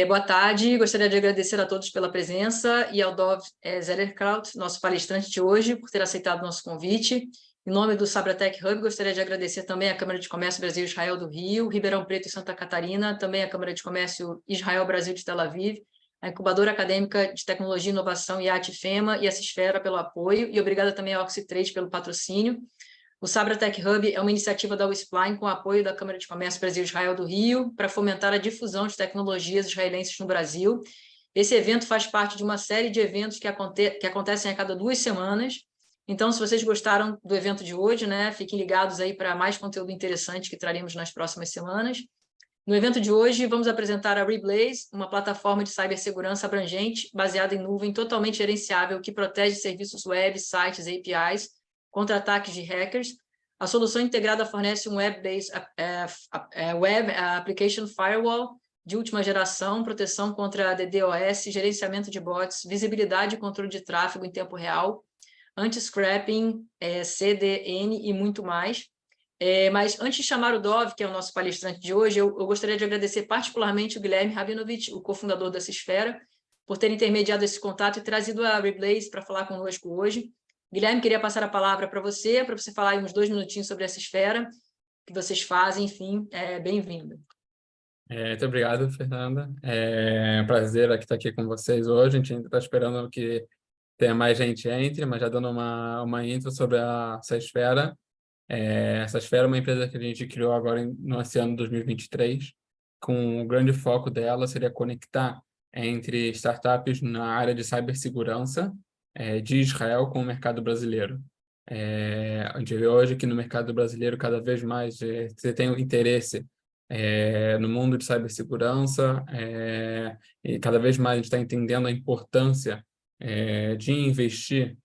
Boa tarde, gostaria de agradecer a todos pela presença e ao Dov Zellerkraut, nosso palestrante de hoje, por ter aceitado o nosso convite. Em nome do Sabratech Hub, gostaria de agradecer também à Câmara de Comércio Brasil e Israel do Rio, Ribeirão Preto e Santa Catarina, também à Câmara de Comércio Israel-Brasil de Tel Aviv, a Incubadora Acadêmica de Tecnologia, Inovação IAT-FEMA e a Cisfera pelo apoio, e obrigada também ao Oxitrade pelo patrocínio. O Sabratech Hub é uma iniciativa da Wispline com o apoio da Câmara de Comércio Brasil e Israel do Rio para fomentar a difusão de tecnologias israelenses no Brasil. Esse evento faz parte de uma série de eventos que acontecem a cada 2 semanas. Então, se vocês gostaram do evento de hoje, fiquem ligados aí para mais conteúdo interessante que traremos nas próximas semanas. No evento de hoje, vamos apresentar a Reblaze, uma plataforma de cibersegurança abrangente, baseada em nuvem totalmente gerenciável, que protege serviços web, sites e APIs contra ataques de hackers. A solução integrada fornece um Web Application Firewall de última geração, proteção contra DDoS, gerenciamento de bots, visibilidade e controle de tráfego em tempo real, anti-scrapping, CDN e muito mais. Mas antes de chamar o Dov, que é o nosso palestrante de hoje, eu gostaria de agradecer particularmente o Guilherme Rabinovich, o cofundador da Cisfera, por ter intermediado esse contato e trazido a Reblaze para falar conosco hoje. Guilherme, queria passar a palavra para você falar aí uns 2 minutinhos sobre essa esfera, que vocês fazem, enfim, bem-vindo. Muito obrigado, Fernanda. É um prazer estar aqui com vocês hoje. A gente ainda está esperando que tenha mais gente entre, mas já dando uma intro sobre a Cisfera. Essa Cisfera é uma empresa que a gente criou agora no ano de 2023, com o grande foco dela seria conectar entre startups na área de cibersegurança de Israel com o mercado brasileiro. A gente vê hoje que no mercado brasileiro cada vez mais você tem o interesse no mundo de cibersegurança e cada vez mais a gente está entendendo a importância de investir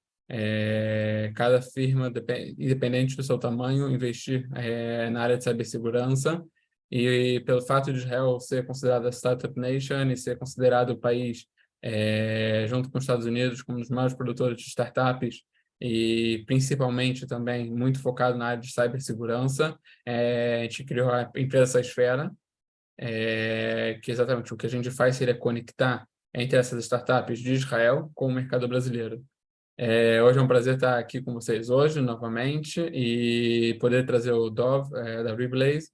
cada firma, independente do seu tamanho, investir na área de cibersegurança. E pelo fato de Israel ser considerada Startup Nation e ser considerado o país, junto com os Estados Unidos, como um dos maiores produtores de startups, e principalmente também muito focado na área de cibersegurança, a gente criou a empresa Cisfera, que exatamente o que a gente faz seria conectar entre essas startups de Israel com o mercado brasileiro. Hoje é um prazer estar aqui com vocês hoje, novamente, e poder trazer o Dov, da Reblaze,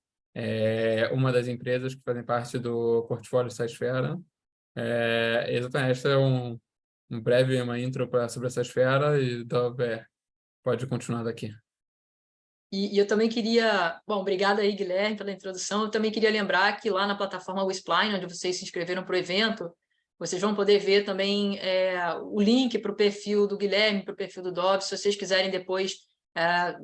uma das empresas que fazem parte do portfólio Cisfera. Exatamente, esta é uma intro sobre essa esfera, e Dov, pode continuar daqui. E eu também queria... Bom, obrigado aí, Guilherme, pela introdução. Eu também queria lembrar que lá na plataforma Wispline, onde vocês se inscreveram para o evento, vocês vão poder ver também o link para o perfil do Guilherme, para o perfil do Dov, se vocês quiserem depois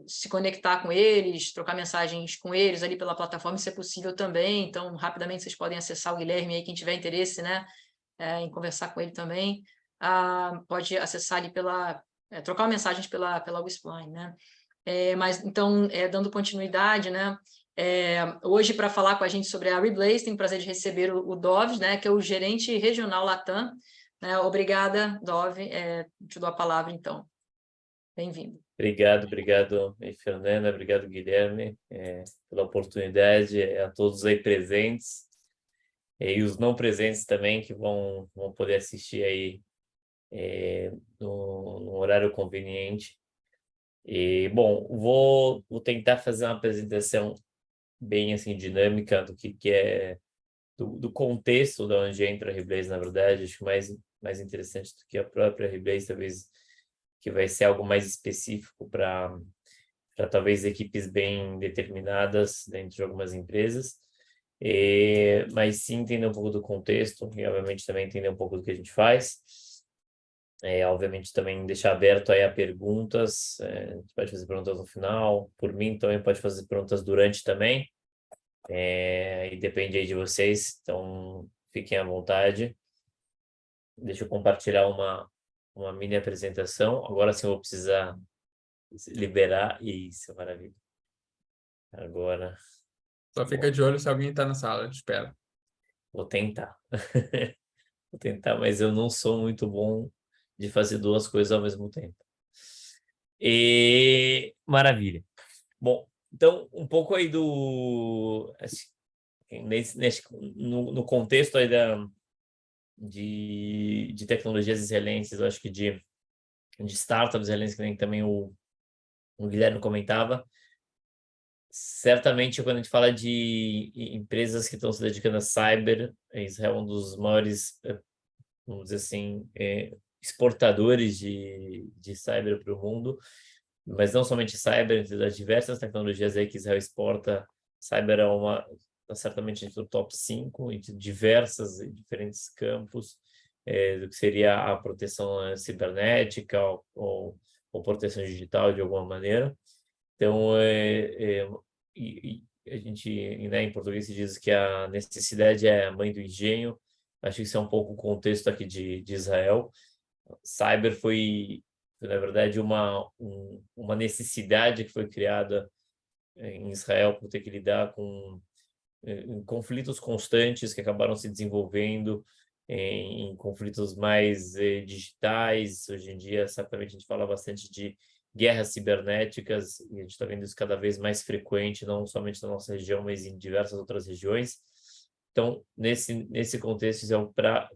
se conectar com eles, trocar mensagens com eles ali pela plataforma, isso é possível também. Então, rapidamente, vocês podem acessar o Guilherme aí, quem tiver interesse em conversar com ele também, pode acessar ali trocar mensagens pela Wispline, mas, então, dando continuidade, hoje, para falar com a gente sobre a Reblaze, tenho o prazer de receber o Dov, que é o gerente regional Latam. Obrigada, Dov, te dou a palavra, então. Bem-vindo. Obrigado, Fernanda, obrigado, Guilherme, pela oportunidade, a todos aí presentes, e os não presentes também, que vão poder assistir aí no horário conveniente. Bom, vou tentar fazer uma apresentação bem assim dinâmica do que é do contexto de onde entra a Reblaze, na verdade. Acho mais interessante do que a própria Reblaze, talvez, que vai ser algo mais específico para talvez equipes bem determinadas dentro de algumas empresas, mas sim entender um pouco do contexto e obviamente também entender um pouco do que a gente faz. Obviamente também deixar aberto aí a perguntas, a gente pode fazer perguntas no final, por mim também pode fazer perguntas durante também, e depende aí de vocês, então fiquem à vontade. Deixa eu compartilhar uma mini apresentação, agora sim eu vou precisar liberar, isso, maravilha. Agora... Só fica de olho se alguém está na sala, te espera. Vou tentar. Vou tentar, mas eu não sou muito bom de fazer 2 coisas ao mesmo tempo. Maravilha. Bom, então, um pouco aí no contexto aí de tecnologias israelenses, eu acho que de startups israelenses, que nem também o Guilherme comentava, certamente quando a gente fala de empresas que estão se dedicando a cyber, Israel é um dos maiores, vamos dizer assim, exportadores de cyber para o mundo, mas não somente cyber, entre das diversas tecnologias aí que Israel exporta, cyber é certamente entre o top 5, entre diversas e diferentes campos, do que seria a proteção cibernética ou proteção digital de alguma maneira. Então, a gente, né, em português se diz que a necessidade é a mãe do engenho. Acho que isso é um pouco o contexto aqui de Israel. Cyber foi, na verdade, uma necessidade que foi criada em Israel por ter que lidar com conflitos constantes que acabaram se desenvolvendo em conflitos mais digitais. Hoje em dia, certamente, a gente fala bastante de guerras cibernéticas, e a gente está vendo isso cada vez mais frequente, não somente na nossa região, mas em diversas outras regiões. Então, nesse contexto, para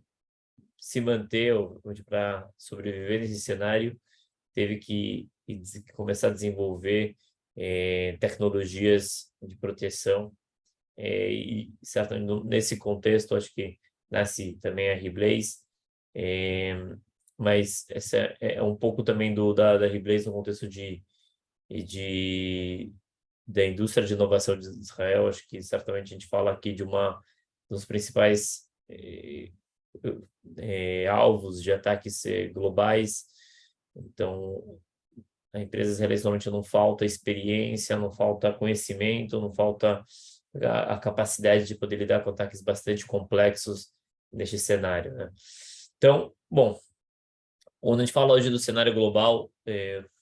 se manter, ou para sobreviver nesse cenário, teve que começar a desenvolver tecnologias de proteção, e certamente nesse contexto, acho que nasce também a Reblaze, mas essa é um pouco também da Reblaze no contexto da indústria de inovação de Israel. Acho que certamente a gente fala aqui de dos principais alvos de ataques globais. Então, a empresa israelense normalmente não falta experiência, não falta conhecimento, não falta a capacidade de poder lidar com ataques bastante complexos neste cenário, né? Então, bom, quando a gente fala hoje do cenário global,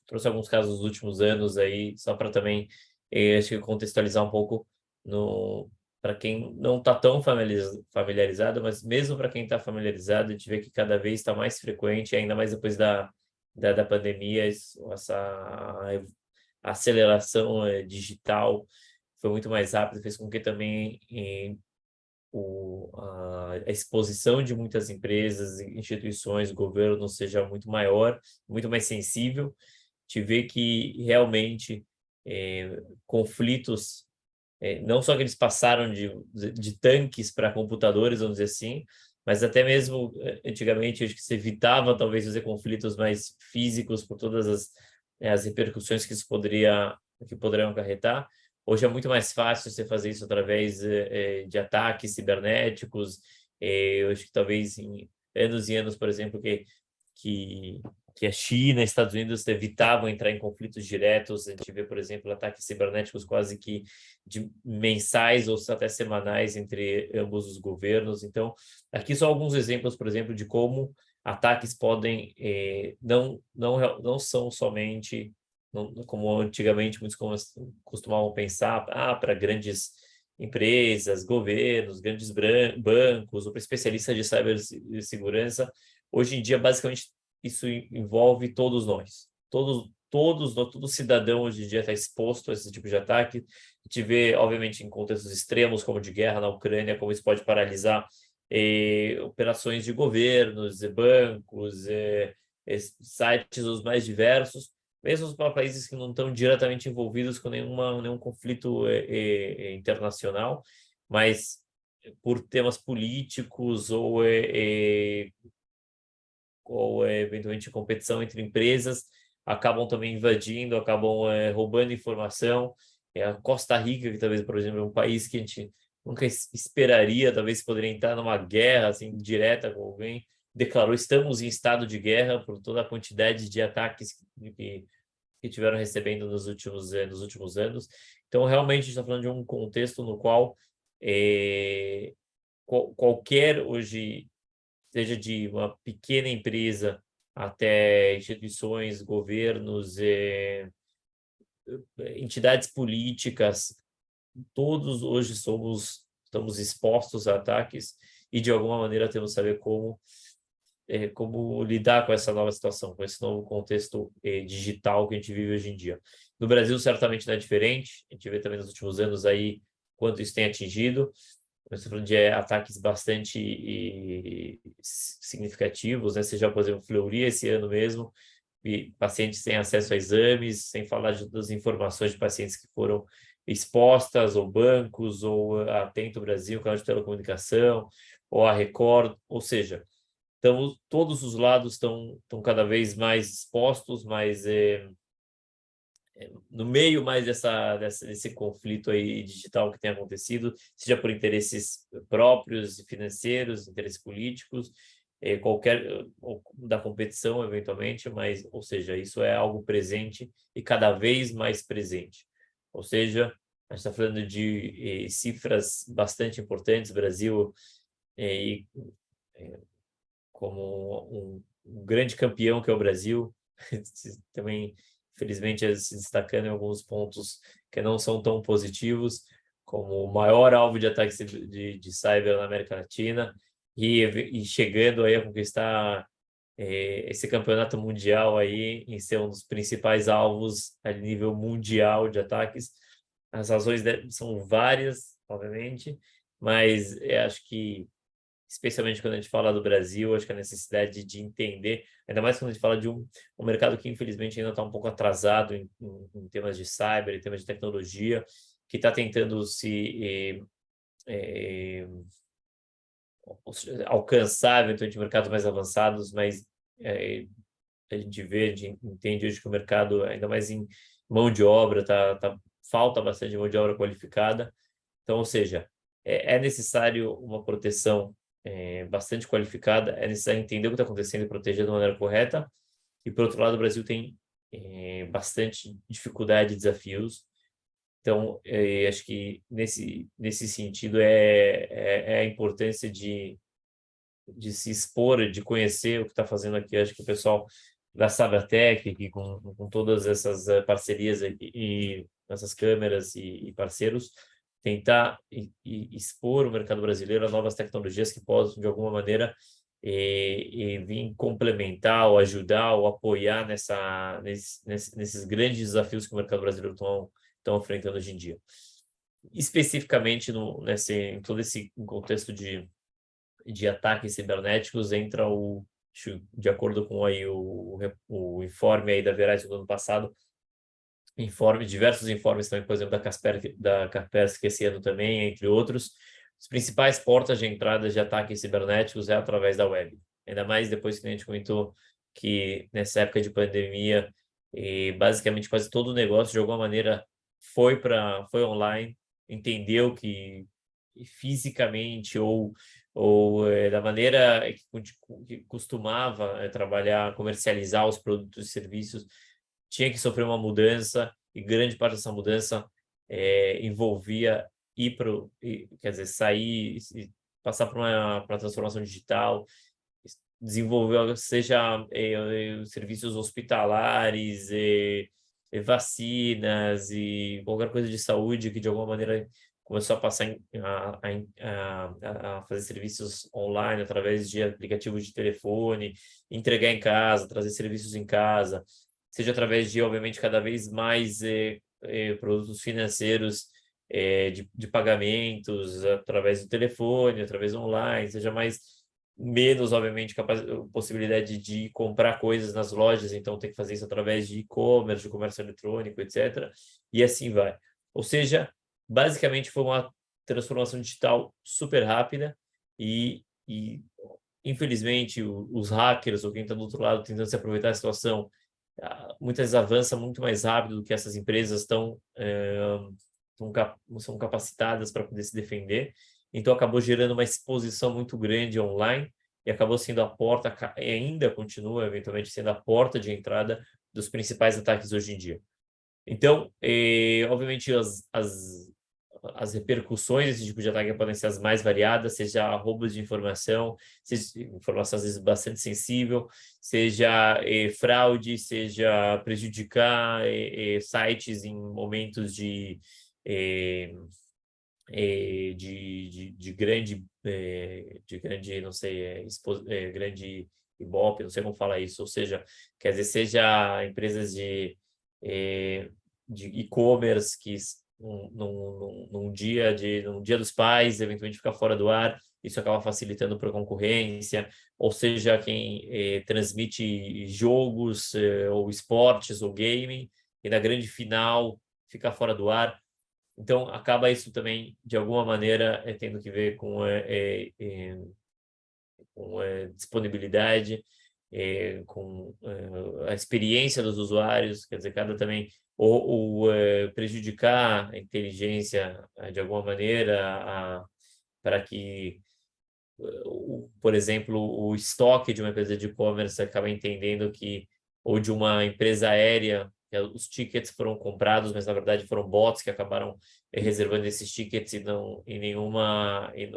trouxe alguns casos dos últimos anos aí, só para também acho que contextualizar um pouco para quem não está tão familiarizado, mas mesmo para quem está familiarizado, a gente vê que cada vez está mais frequente, ainda mais depois da pandemia, essa aceleração digital foi muito mais rápida, fez com que também a exposição de muitas empresas, instituições, governo seja muito maior, muito mais sensível. Te vê que realmente conflitos, não só que eles passaram de tanques para computadores, vamos dizer assim, mas até mesmo antigamente acho que se evitava talvez fazer conflitos mais físicos por todas as repercussões que isso poderiam acarretar. Hoje é muito mais fácil você fazer isso através de ataques cibernéticos. Eu acho que talvez em anos e anos, por exemplo, que a China e Estados Unidos evitavam entrar em conflitos diretos. A gente vê, por exemplo, ataques cibernéticos quase que mensais ou até semanais entre ambos os governos. Então, aqui são alguns exemplos, por exemplo, de como ataques podem não são somente, como antigamente muitos costumavam pensar, para grandes empresas, governos, grandes bancos, ou para especialistas de cibersegurança. Hoje em dia, basicamente, isso envolve todos nós. Todo cidadão hoje em dia está exposto a esse tipo de ataque. A gente vê, obviamente, em contextos extremos, como de guerra na Ucrânia, como isso pode paralisar operações de governos, bancos, sites os mais diversos, mesmo para países que não estão diretamente envolvidos com nenhum conflito internacional, mas por temas políticos ou eventualmente competição entre empresas, acabam também invadindo, acabam roubando informação. A Costa Rica, que talvez, por exemplo, é um país que a gente nunca esperaria, talvez poderia entrar numa guerra assim direta com alguém, declarou: estamos em estado de guerra, por toda a quantidade de ataques que tiveram recebendo nos últimos anos. Então, realmente, a gente está falando de um contexto no qual qualquer hoje, seja de uma pequena empresa até instituições, governos, entidades políticas, todos hoje estamos expostos a ataques e, de alguma maneira, temos que saber como lidar com essa nova situação, com esse novo contexto digital que a gente vive hoje em dia. No Brasil, certamente não é diferente. A gente vê também nos últimos anos aí quanto isso tem atingido. Você falou de ataques bastante significativos, né? Seja, por exemplo, Fleury esse ano mesmo, e pacientes sem acesso a exames, sem falar das informações de pacientes que foram expostas, ou bancos, ou a Atento Brasil, canal de telecomunicação, ou a Record, ou seja, todos os lados estão cada vez mais expostos, mais no meio mais desse conflito aí digital que tem acontecido, seja por interesses próprios e financeiros, interesses políticos, qualquer ou da competição eventualmente, mas, ou seja, isso é algo presente e cada vez mais presente. Ou seja, a gente está falando de cifras bastante importantes, Brasil como um grande campeão que é o Brasil, também, infelizmente, se destacando em alguns pontos que não são tão positivos, como o maior alvo de ataque de cyber na América Latina, e chegando aí a conquistar esse campeonato mundial aí, em ser um dos principais alvos a nível mundial de ataques. As razões são várias, obviamente, mas eu acho que, especialmente quando a gente fala do Brasil, acho que a necessidade de entender, ainda mais quando a gente fala de um mercado que infelizmente ainda está um pouco atrasado em temas de cyber, em temas de tecnologia, que está tentando se alcançar eventualmente mercados mais avançados, mas a gente vê, a gente entende hoje que o mercado, ainda mais em mão de obra, falta bastante mão de obra qualificada. Então, ou seja, é necessário uma proteção bastante qualificada, é necessário entender o que está acontecendo e proteger da maneira correta. E, por outro lado, o Brasil tem bastante dificuldade e desafios. Então, acho que nesse sentido é a importância de se expor, de conhecer o que está fazendo aqui. Acho que o pessoal da Sabratec, que com todas essas parcerias e essas câmeras e parceiros, tentar expor o mercado brasileiro a novas tecnologias que possam, de alguma maneira, vir complementar, ou ajudar, ou apoiar nesses grandes desafios que o mercado brasileiro estão enfrentando hoje em dia. Especificamente em todo esse contexto de ataques cibernéticos, entra de acordo com aí o informe aí da Verizon do ano passado, diversos informes também, por exemplo, da Kaspersky esse ano também, entre outros. Os principais portas de entrada de ataques cibernéticos é através da web. Ainda mais depois que a gente comentou que nessa época de pandemia, basicamente quase todo o negócio de alguma maneira foi online, entendeu que fisicamente ou da maneira que costumava trabalhar, comercializar os produtos e serviços, tinha que sofrer uma mudança, e grande parte dessa mudança envolvia quer dizer, sair, passar por uma transformação digital, desenvolver, seja serviços hospitalares, vacinas e qualquer coisa de saúde que de alguma maneira começou a passar a fazer serviços online através de aplicativos de telefone, entregar em casa, trazer serviços em casa, seja através de, obviamente, cada vez mais produtos financeiros de pagamentos através do telefone, através do online, seja menos, obviamente, possibilidade de comprar coisas nas lojas, então tem que fazer isso através de e-commerce, de comércio eletrônico, etc. E assim vai. Ou seja, basicamente foi uma transformação digital super rápida e infelizmente, os hackers ou quem está do outro lado tentando se aproveitar da situação, muitas vezes avança muito mais rápido do que essas empresas são capacitadas para poder se defender. Então, acabou gerando uma exposição muito grande online e acabou sendo a porta, e ainda continua, eventualmente, sendo a porta de entrada dos principais ataques hoje em dia. Então, obviamente, as repercussões desse tipo de ataque podem ser as mais variadas, seja roubos de informação, seja informação às vezes bastante sensível, seja fraude, seja prejudicar sites em momentos de grande, não sei, grande ibope, não sei como falar isso, ou seja, quer dizer, seja empresas de e-commerce que num dia dos pais, eventualmente ficar fora do ar, isso acaba facilitando para a concorrência, ou seja, quem transmite jogos ou esportes ou gaming, e na grande final fica fora do ar. Então, acaba isso também, de alguma maneira, tendo que ver com disponibilidade, com a experiência dos usuários, quer dizer, cada também, ou prejudicar a inteligência de alguma maneira, para que, por exemplo, o estoque de uma empresa de e-commerce acaba entendendo que, ou de uma empresa aérea, que os tickets foram comprados, mas na verdade foram bots que acabaram reservando esses tickets e não em nenhuma e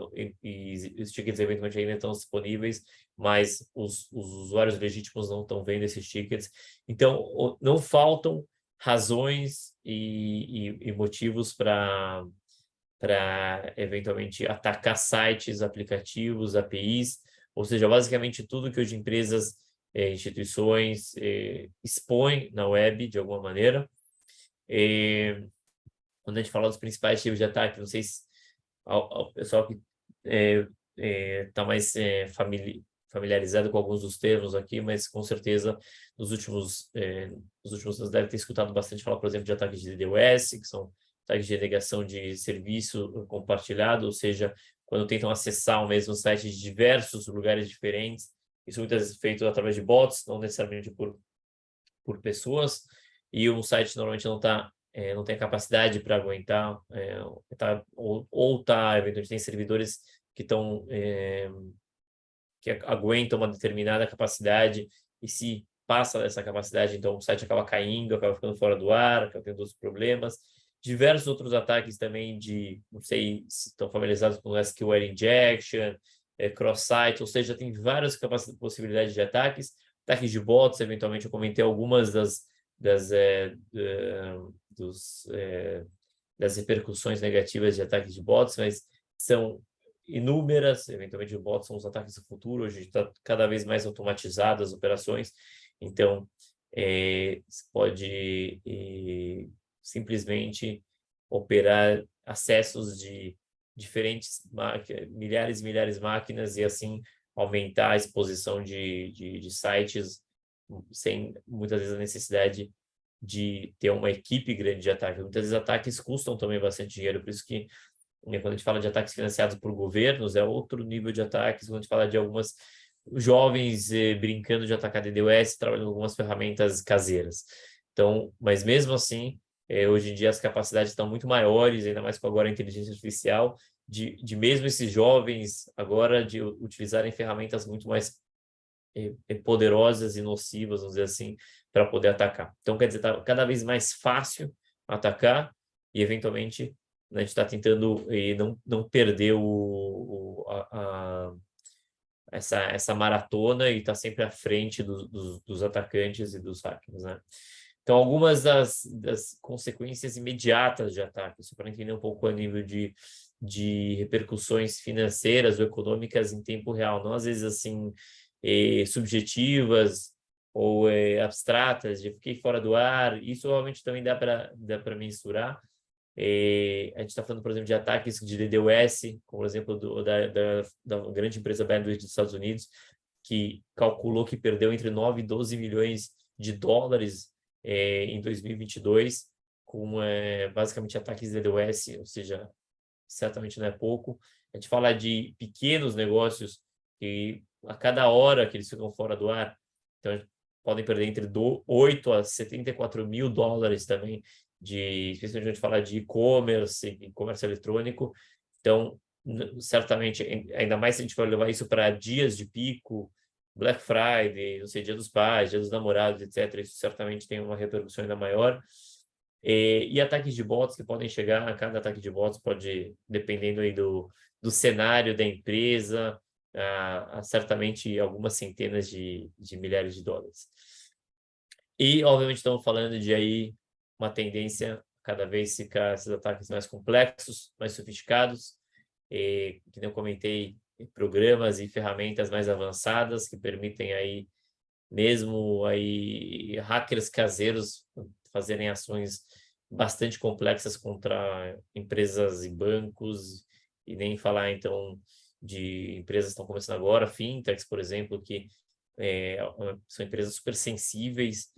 os tickets eventualmente ainda estão disponíveis, mas os usuários legítimos não estão vendo esses tickets. Então, não faltam razões e motivos para eventualmente atacar sites, aplicativos, APIs, ou seja, basicamente tudo que hoje empresas, instituições expõem na web de alguma maneira. Quando a gente fala dos principais tipos de ataque, não sei se o pessoal que está mais familiarizado com alguns dos termos aqui, mas com certeza nos últimos anos deve ter escutado bastante falar, por exemplo, de ataques de DDoS, que são ataques de negação de serviço compartilhado, ou seja, quando tentam acessar o mesmo site de diversos lugares diferentes. Isso muitas vezes é feito através de bots, não necessariamente por pessoas, e um site normalmente não tem a capacidade para aguentar, eventualmente tem servidores que que aguentam uma determinada capacidade, e se passa dessa capacidade, então o site acaba caindo, acaba ficando fora do ar, acaba tendo outros problemas. Diversos outros ataques também não sei se estão familiarizados com o SQL Injection, cross-site, ou seja, tem várias possibilidades de ataques de bots, eventualmente eu comentei algumas das repercussões negativas de ataques de bots, mas são inúmeras. Eventualmente, os bots são os ataques do futuro. Hoje está cada vez mais automatizadas as operações, então você pode simplesmente operar acessos de diferentes milhares e milhares de máquinas e assim aumentar a exposição de sites sem muitas vezes a necessidade de ter uma equipe grande de ataque. Muitas vezes ataques custam também bastante dinheiro, por isso que quando a gente fala de ataques financiados por governos, é outro nível de ataques. Quando a gente fala de algumas jovens brincando de atacar DDoS, trabalhando com algumas ferramentas caseiras. Então, mas mesmo assim, hoje em dia as capacidades estão muito maiores, ainda mais com agora a inteligência artificial, de mesmo esses jovens agora de utilizarem ferramentas muito mais poderosas e nocivas, vamos dizer assim, para poder atacar. Então, quer dizer, está cada vez mais fácil atacar e, eventualmente, a gente está tentando não perder essa maratona e está sempre à frente dos atacantes e dos hackers, né? Então, algumas das consequências imediatas de ataque, só para entender um pouco a nível de repercussões financeiras ou econômicas em tempo real, não às vezes assim subjetivas ou abstratas, de fiquei fora do ar. Isso realmente também dá para mensurar. A gente está falando, por exemplo, de ataques de DDoS, como por exemplo da grande empresa Bandwidth dos Estados Unidos, que calculou que perdeu entre 9 e 12 milhões de dólares em 2022, com basicamente ataques de DDoS, ou seja, certamente não é pouco. A gente fala de pequenos negócios que a cada hora que eles ficam fora do ar, então podem perder entre 8 a 74 mil dólares também, especialmente a gente fala de e-commerce e comércio eletrônico. Então, certamente, ainda mais se a gente for levar isso para dias de pico, Black Friday, não sei, Dia dos Pais, Dia dos Namorados, etc., isso certamente tem uma repercussão ainda maior. E ataques de bots que podem chegar, cada ataque de bots pode, dependendo aí do cenário da empresa, certamente algumas centenas de milhares de dólares. E, obviamente, estamos falando de aí uma tendência cada vez ficar esses ataques mais complexos, mais sofisticados, que eu comentei, programas e ferramentas mais avançadas que permitem aí mesmo aí hackers caseiros fazerem ações bastante complexas contra empresas e bancos, e nem falar, então, de empresas que estão começando agora, fintechs, por exemplo, que são empresas super sensíveis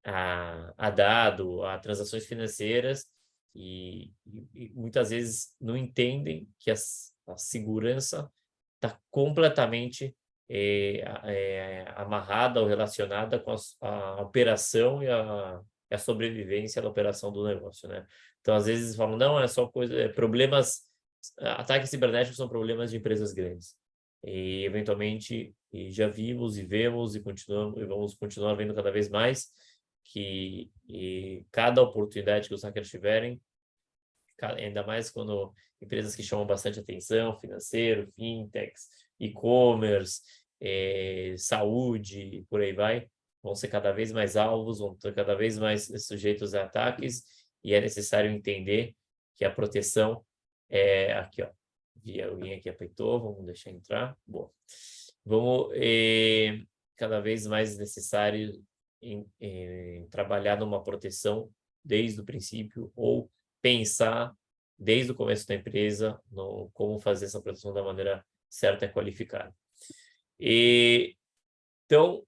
a dado, a transações financeiras, e muitas vezes não entendem que a segurança está completamente amarrada ou relacionada com a operação e a sobrevivência da operação do negócio, né? Então, às vezes falam, não, é só coisa, problemas, ataques cibernéticos são problemas de empresas grandes. E, eventualmente, já vimos e vemos e vamos continuar vendo cada vez mais que cada oportunidade que os hackers tiverem, ainda mais quando empresas que chamam bastante atenção, financeiro, fintechs, e-commerce, saúde, por aí vai, vão ser cada vez mais alvos, vão ter cada vez mais sujeitos a ataques, e é necessário entender que a proteção é aqui, ó. Alguém aqui apertou, vamos deixar entrar. Bom, vamos cada vez mais necessário trabalhar numa proteção desde o princípio, ou pensar desde o começo da empresa no como fazer essa proteção da maneira certa e qualificada. Então,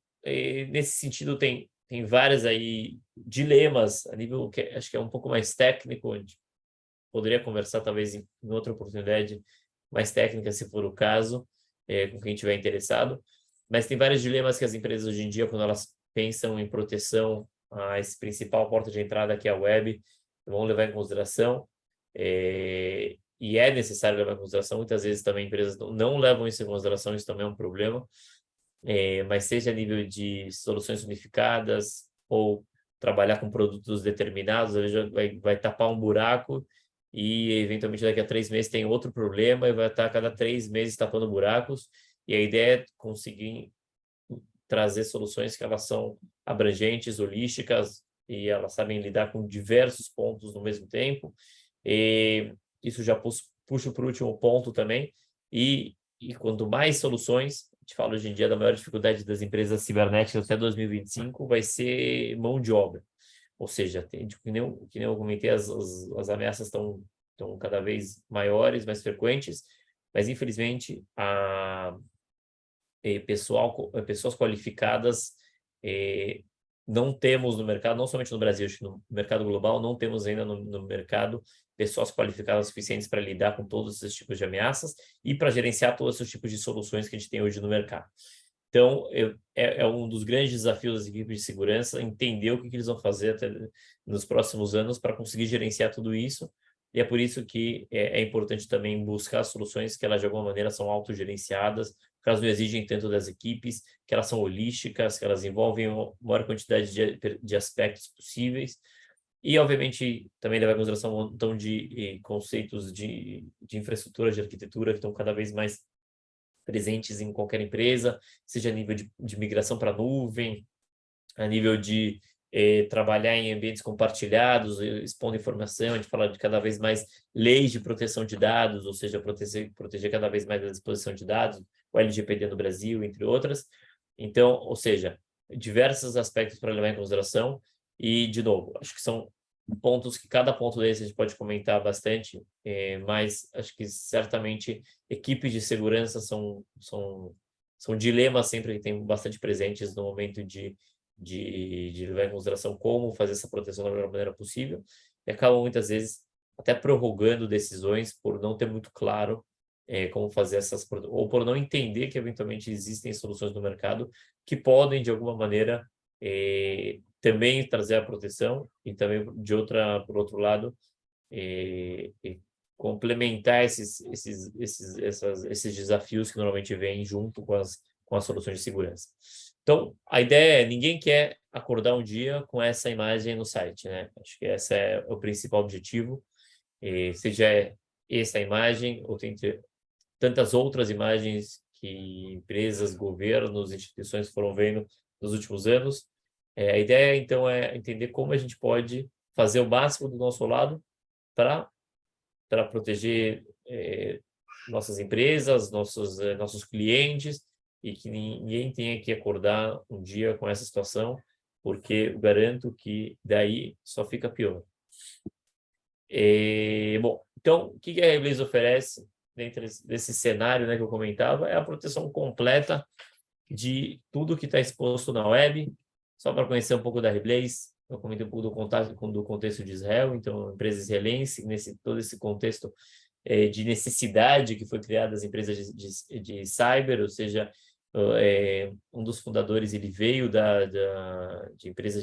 nesse sentido, tem vários aí dilemas a nível que acho que é um pouco mais técnico, onde poderia conversar talvez em outra oportunidade mais técnica, se for o caso, com quem estiver interessado. Mas tem vários dilemas que as empresas hoje em dia, quando elas pensam em proteção a esse principal porta de entrada que é a web, vão levar em consideração. E é necessário levar em consideração. Muitas vezes também empresas não levam isso em consideração, isso também é um problema. Mas seja a nível de soluções unificadas ou trabalhar com produtos determinados, vai tapar um buraco e, eventualmente, daqui a 3 meses tem outro problema e vai estar a cada 3 meses tapando buracos. E a ideia é conseguir trazer soluções que elas são abrangentes, holísticas, e elas sabem lidar com diversos pontos no mesmo tempo. E isso já puxa para o último ponto também. E quanto mais soluções, a gente fala hoje em dia da maior dificuldade das empresas cibernéticas até 2025, vai ser mão de obra. Ou seja, que nem eu comentei, as ameaças estão cada vez maiores, mais frequentes, mas, infelizmente, pessoas qualificadas não temos no mercado, não somente no Brasil, acho que no mercado global, não temos ainda no mercado pessoas qualificadas suficientes para lidar com todos esses tipos de ameaças e para gerenciar todos esses tipos de soluções que a gente tem hoje no mercado. Então, é um dos grandes desafios das equipes de segurança entender o que eles vão fazer até nos próximos anos para conseguir gerenciar tudo isso. E é por isso que é importante também buscar soluções que elas, de alguma maneira, são autogerenciadas, que elas não exigem tanto das equipes, que elas são holísticas, que elas envolvem a maior quantidade de aspectos possíveis. E, obviamente, também levar em consideração um montão de conceitos de infraestrutura, de arquitetura, que estão cada vez mais presentes em qualquer empresa, seja a nível de migração para a nuvem, a nível de trabalhar em ambientes compartilhados, expondo informação. A gente fala de cada vez mais leis de proteção de dados, ou seja, proteger cada vez mais a disposição de dados, o LGPD no Brasil, entre outras. Então, ou seja, diversos aspectos para levar em consideração. E, de novo, acho que são pontos que cada ponto desse a gente pode comentar bastante, mas acho que certamente equipes de segurança são dilemas sempre que tem bastante presentes no momento de levar em consideração como fazer essa proteção da melhor maneira possível, e acabam muitas vezes até prorrogando decisões por não ter muito claro como fazer ou por não entender que eventualmente existem soluções no mercado que podem, de alguma maneira, também trazer a proteção e também, por outro lado, complementar esses desafios que normalmente vêm junto com as soluções de segurança. Então, a ideia é, ninguém quer acordar um dia com essa imagem no site, né? Acho que esse é o principal objetivo, seja essa imagem, ou tem tantas outras imagens que empresas, governos, instituições foram vendo nos últimos anos. A ideia, então, é entender como a gente pode fazer o máximo do nosso lado para proteger nossas empresas, nossos clientes, e que ninguém tenha que acordar um dia com essa situação, porque eu garanto que daí só fica pior. Bom, então, o que a Reblaze oferece dentro desse cenário, né, que eu comentava, é a proteção completa de tudo que está exposto na web. Só para conhecer um pouco da Reblaze, eu comentei um pouco do contexto de Israel, então, empresa israelense, todo esse contexto de necessidade que foi criada das empresas de cyber, ou seja, um dos fundadores ele veio de empresas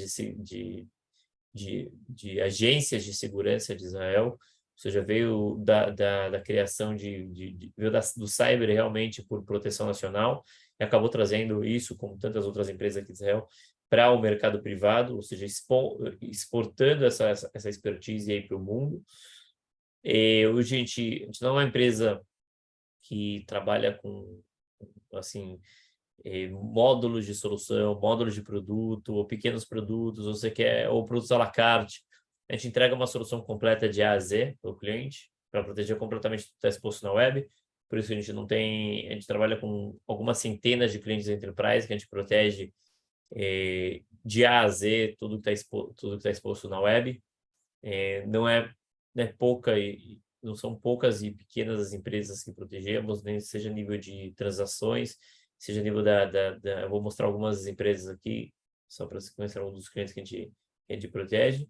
de agências de segurança de Israel, ou seja, veio da criação veio do cyber realmente por proteção nacional e acabou trazendo isso, como tantas outras empresas aqui de Israel, para o mercado privado, ou seja, exportando essa expertise aí para o mundo. Hoje a gente não é uma empresa que trabalha com, assim, módulos de solução, módulos de produto, ou pequenos produtos, ou produtos à la carte. A gente entrega uma solução completa de A a Z para o cliente, para proteger completamente tudo que está exposto na web. Por isso a gente trabalha com algumas centenas de clientes enterprise que a gente protege de A a Z tudo que está exposto na web. Não é pouca não são poucas e pequenas as empresas que protegemos, nem seja nível de transações, seja nível eu vou mostrar algumas empresas aqui, só para você conhecer alguns dos clientes que a gente protege.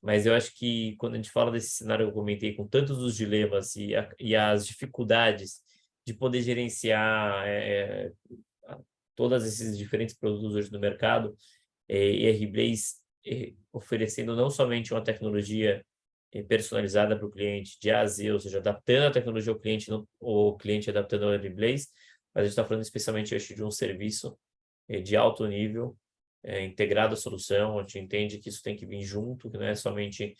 Mas eu acho que quando a gente fala desse cenário que eu comentei, com tantos os dilemas e as dificuldades de poder gerenciar todos esses diferentes produtos hoje no mercado, e a Reblaze oferecendo não somente uma tecnologia personalizada para o cliente de A a Z, ou seja, adaptando a tecnologia ao cliente, não o cliente adaptando a Reblaze, mas a gente está falando especialmente de um serviço de alto nível, integrado à solução. A gente entende que isso tem que vir junto, que não é somente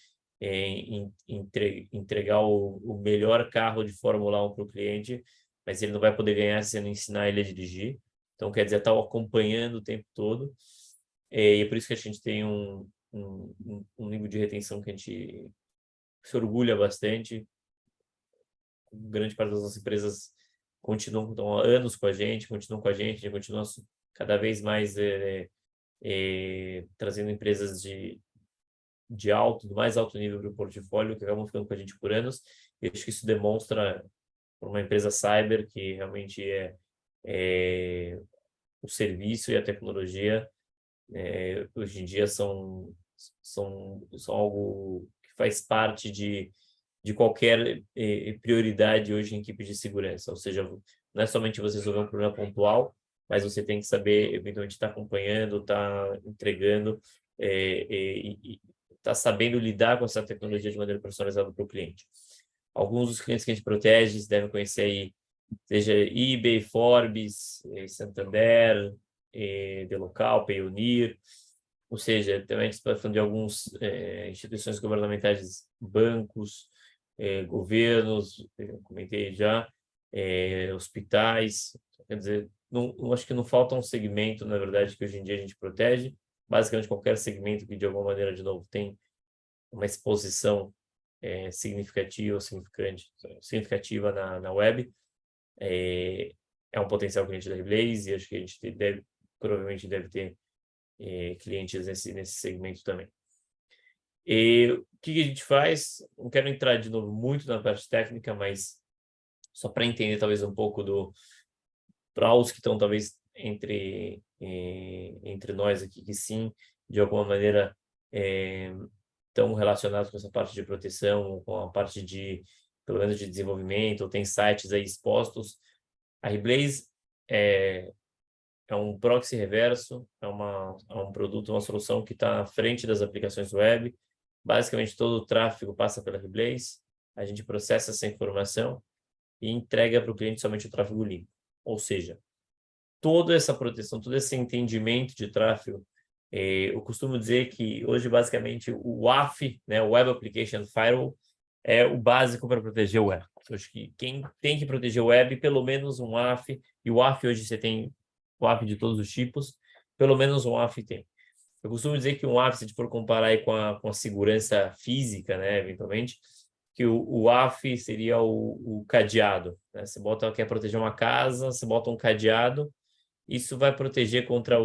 entregar o melhor carro de Fórmula 1 para o cliente, mas ele não vai poder ganhar se você não ensinar ele a dirigir. Então, quer dizer, está acompanhando o tempo todo. E é por isso que a gente tem um nível de retenção que a gente se orgulha bastante. Grande parte das nossas empresas estão há anos com a gente, continuam com a gente continua cada vez mais trazendo empresas do mais alto nível para o portfólio, que acabam ficando com a gente por anos. E acho que isso demonstra para uma empresa cyber que realmente o serviço e a tecnologia hoje em dia são algo que faz parte de qualquer prioridade hoje em equipe de segurança. Ou seja, não é somente você resolver um problema pontual, mas você tem que saber, eventualmente, estar acompanhando, estar entregando e estar sabendo lidar com essa tecnologia de maneira personalizada para o cliente. Alguns dos clientes que a gente protege, vocês devem conhecer aí, seja eBay, Forbes, Santander, Delocal, Payoneer, ou seja, também a gente está falando de algumas instituições governamentais, bancos, governos, eu comentei já, hospitais. Quer dizer, acho que não falta um segmento, na verdade, que hoje em dia a gente protege. Basicamente, qualquer segmento que, de alguma maneira, de novo, tem uma exposição significativa na web, é um potencial cliente da Reblaze, e acho que a gente provavelmente deve ter clientes nesse segmento também. E o que a gente faz? Não quero entrar de novo muito na parte técnica, mas só para entender talvez um pouco para os que estão talvez entre nós aqui, que sim, de alguma maneira estão relacionados com essa parte de proteção, com a parte pelo menos de desenvolvimento, ou tem sites aí expostos. A Reblaze é um proxy reverso, é um produto, uma solução que está à frente das aplicações web. Basicamente, todo o tráfego passa pela Reblaze, a gente processa essa informação e entrega para o cliente somente o tráfego limpo. Ou seja, toda essa proteção, todo esse entendimento de tráfego, eu costumo dizer que hoje, basicamente, o WAF, né, o Web Application Firewall, é o básico para proteger o web. Eu acho que quem tem que proteger o web, pelo menos um WAF, e o WAF hoje você tem WAF de todos os tipos, pelo menos um WAF tem. Eu costumo dizer que um WAF, se a gente for comparar aí com a segurança física, né, eventualmente, que o WAF seria o cadeado, né? Você quer proteger uma casa, você bota um cadeado, isso vai proteger contra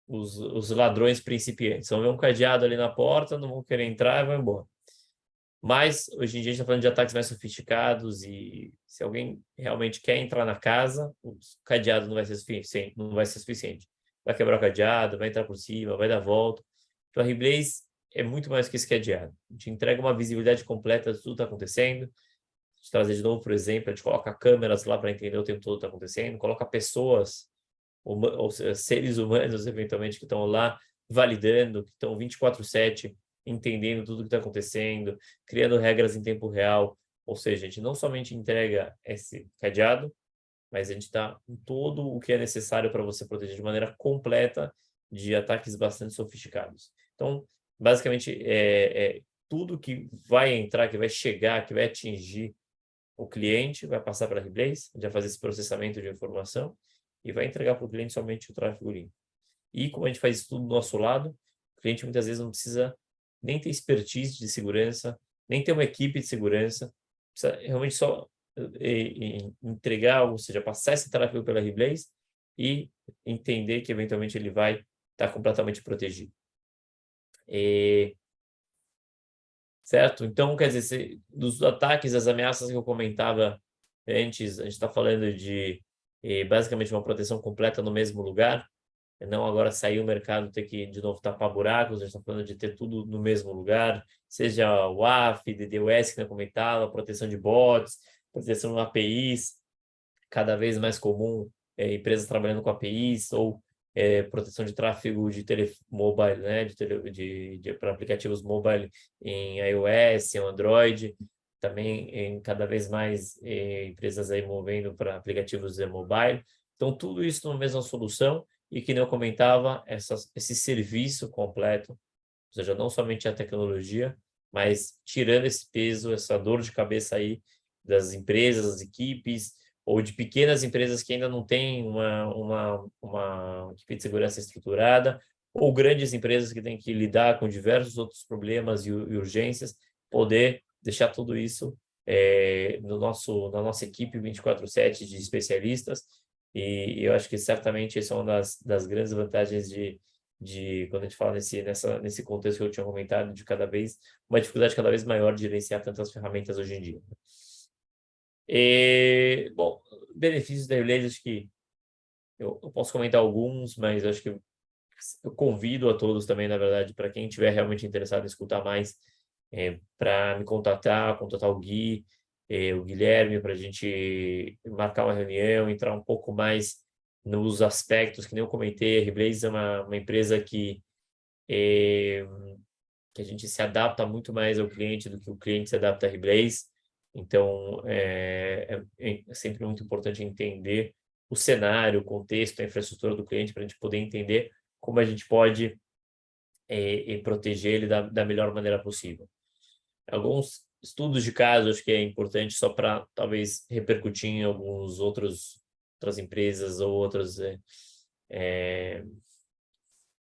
os ladrões principiantes. Vão ver um cadeado ali na porta, não vão querer entrar e vão embora. Mas, hoje em dia, a gente está falando de ataques mais sofisticados e se alguém realmente quer entrar na casa, o cadeado não vai ser suficiente. Não vai ser suficiente. Vai quebrar o cadeado, vai entrar por cima, vai dar volta. Então, a Reblaze é muito mais que esse cadeado. A gente entrega uma visibilidade completa de tudo que está acontecendo. A gente trazer de novo, por exemplo, a gente coloca câmeras lá para entender o tempo todo o que está acontecendo, coloca pessoas, ou seja, seres humanos, eventualmente, que estão lá validando, que estão 24/7 entendendo tudo o que está acontecendo, criando regras em tempo real. Ou seja, a gente não somente entrega esse cadeado, mas a gente dá todo o que é necessário para você proteger de maneira completa de ataques bastante sofisticados. Então, basicamente, tudo que vai entrar, que vai chegar, que vai atingir o cliente, vai passar para a Reblaze, a gente vai fazer esse processamento de informação e vai entregar para o cliente somente o tráfego limpo. E como a gente faz isso tudo do nosso lado, o cliente muitas vezes não precisa nem ter expertise de segurança, nem ter uma equipe de segurança, precisa realmente só entregar, ou seja, passar esse tráfego pela Reblaze e entender que eventualmente ele vai estar completamente protegido. Certo? Então, quer dizer, dos ataques, as ameaças que eu comentava antes, a gente está falando de basicamente uma proteção completa no mesmo lugar, não agora sair o mercado ter que de novo tapar buracos, a gente está falando de ter tudo no mesmo lugar, seja o WAF, DDoS que eu comentava, proteção de bots, proteção de APIs, cada vez mais comum, empresas trabalhando com APIs ou proteção de tráfego de mobile, né, para aplicativos mobile em iOS, em Android, também em cada vez mais empresas aí movendo para aplicativos mobile. Então, tudo isso numa mesma solução e, que nem eu comentava, esse serviço completo, ou seja, não somente a tecnologia, mas tirando esse peso, essa dor de cabeça aí das empresas, das equipes, ou de pequenas empresas que ainda não têm uma equipe de segurança estruturada, ou grandes empresas que têm que lidar com diversos outros problemas e urgências, poder deixar tudo isso na nossa equipe 24/7 de especialistas. E eu acho que certamente essa é uma das grandes vantagens de quando a gente fala nesse contexto que eu tinha comentado, de uma dificuldade cada vez maior de gerenciar tantas ferramentas hoje em dia. Bom, benefícios da Reblaze, acho que eu posso comentar alguns, mas acho que eu convido a todos também, na verdade, para quem estiver realmente interessado em escutar mais, para me contatar o Gui, o Guilherme, para a gente marcar uma reunião, entrar um pouco mais nos aspectos que nem eu comentei. A Reblaze é uma empresa que a gente se adapta muito mais ao cliente do que o cliente se adapta à Reblaze. Então, é sempre muito importante entender o cenário, o contexto, a infraestrutura do cliente, para a gente poder entender como a gente pode proteger ele da melhor maneira possível. Alguns estudos de caso, acho que é importante só para talvez repercutir em outras empresas ou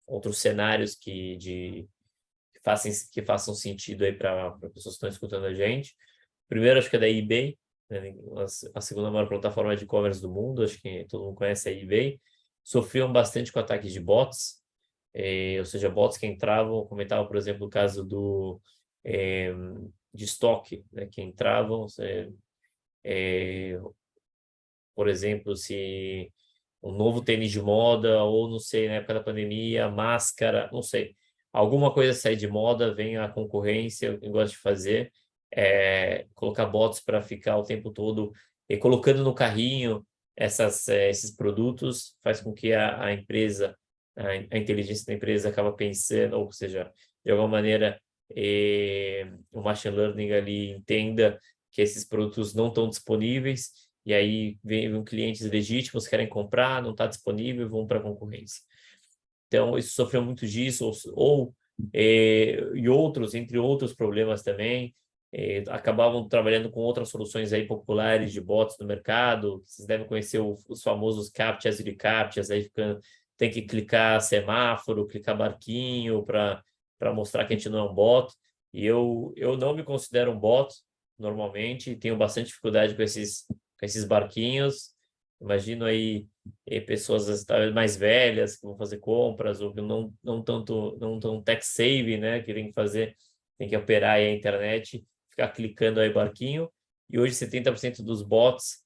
outros cenários que façam sentido aí para pessoas que estão escutando a gente. Primeiro, acho que é da eBay, né? A segunda maior plataforma de e-commerce do mundo, acho que todo mundo conhece a eBay. Sofriam bastante com ataques de bots, ou seja, bots que entravam, comentava, por exemplo, o caso de estoque, né, que entravam, por exemplo, se um novo tênis de moda, ou não sei, na época da pandemia, máscara, não sei, alguma coisa sair de moda, vem a concorrência, eu gosto de fazer, colocar bots para ficar o tempo todo colocando no carrinho esses produtos, faz com que a empresa, a inteligência da empresa acaba pensando, ou seja, de alguma maneira, o machine learning ali entenda que esses produtos não estão disponíveis, e aí vem clientes legítimos, querem comprar, não está disponível, vão para a concorrência. Então, isso sofreu muito disso, e outros, entre outros problemas também, acabavam trabalhando com outras soluções aí populares de bots no mercado. Vocês devem conhecer os famosos CAPTCHAs e reCAPTCHAs, aí tem que clicar semáforo, clicar barquinho para mostrar que a gente não é um bot. E eu não me considero um bot, normalmente, tenho bastante dificuldade com esses barquinhos. Imagino aí pessoas talvez mais velhas que vão fazer compras ou que não tão tech savvy, né? Que tem que operar aí a internet, ficar clicando aí barquinho. E hoje 70% dos bots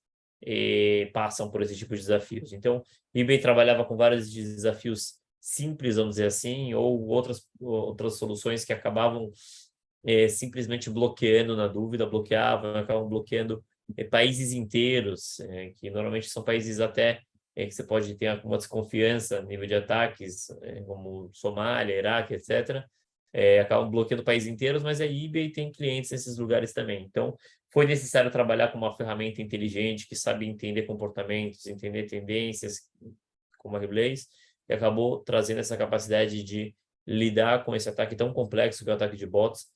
passam por esse tipo de desafios. Então, o eBay trabalhava com vários desafios simples, vamos dizer assim, ou outras soluções que acabavam simplesmente bloqueando na dúvida, acabam bloqueando países inteiros, que normalmente são países até que você pode ter alguma desconfiança no nível de ataques, como Somália, Iraque, etc. Acabam bloqueando países inteiros, mas a eBay tem clientes nesses lugares também. Então, foi necessário trabalhar com uma ferramenta inteligente que sabe entender comportamentos, entender tendências, como a Reblaze, e acabou trazendo essa capacidade de lidar com esse ataque tão complexo que é o ataque de bots,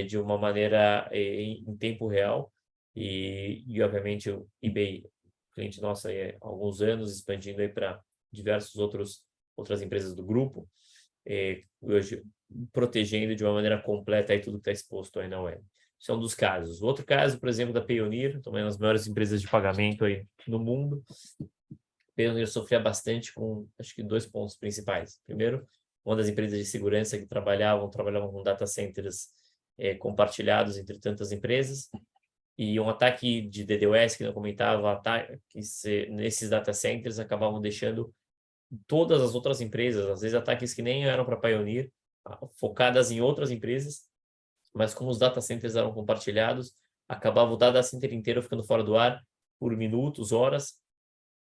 de uma maneira em tempo real. E obviamente, o eBay, cliente nosso aí há alguns anos, expandindo aí para outras empresas do grupo, hoje protegendo de uma maneira completa aí tudo que está exposto aí na web. Isso é um dos casos. Outro caso, por exemplo, da Payoneer, também uma das maiores empresas de pagamento aí no mundo. Payoneer sofria bastante com, acho que, 2 pontos principais. Primeiro, uma das empresas de segurança que trabalhavam com data centers compartilhados entre tantas empresas, e um ataque de DDoS, que eu comentava, ataques nesses data centers acabavam deixando todas as outras empresas, às vezes ataques que nem eram para Payoneer, focadas em outras empresas, mas como os data centers eram compartilhados, acabava o data center inteiro ficando fora do ar por minutos, horas.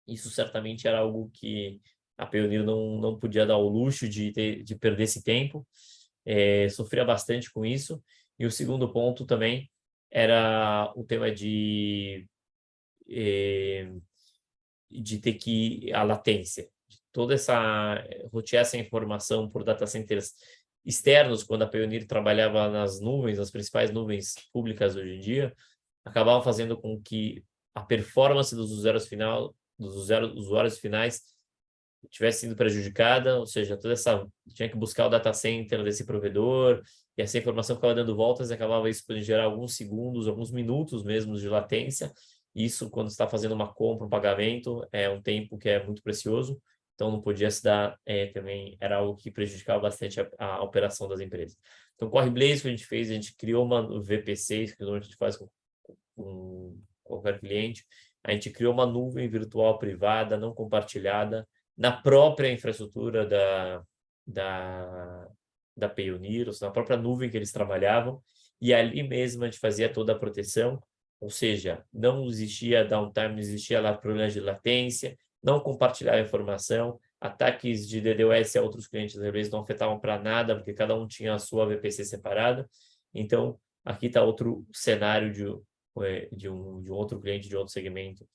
Isso certamente era algo que a Payoneer não podia dar o luxo de perder esse tempo. Sofria bastante com isso. E o segundo ponto também era o tema de ter a latência. Toda rotear essa informação por data centers externos, quando a Payoneer trabalhava nas nuvens, nas principais nuvens públicas hoje em dia, acabavam fazendo com que a performance dos usuários finais tivesse sido prejudicada, ou seja, tinha que buscar o data center desse provedor, e essa informação ficava dando voltas e acabava isso podendo gerar alguns segundos, alguns minutos mesmo de latência. Isso, quando está fazendo uma compra, um pagamento, é um tempo que é muito precioso, então não podia se dar, também era algo que prejudicava bastante a operação das empresas. Então, com a Reblaze, que a gente fez, a gente criou uma VPC, que normalmente a gente faz com qualquer cliente, a gente criou uma nuvem virtual privada, não compartilhada, na própria infraestrutura da Payoneer, ou seja, na própria nuvem que eles trabalhavam, e ali mesmo a gente fazia toda a proteção, ou seja, não existia downtime, não existia lá problemas de latência, não compartilhava informação, ataques de DDoS a outros clientes da Reblaze não afetavam para nada, porque cada um tinha a sua VPC separada. Então, aqui está outro cenário de um outro cliente de outro segmento.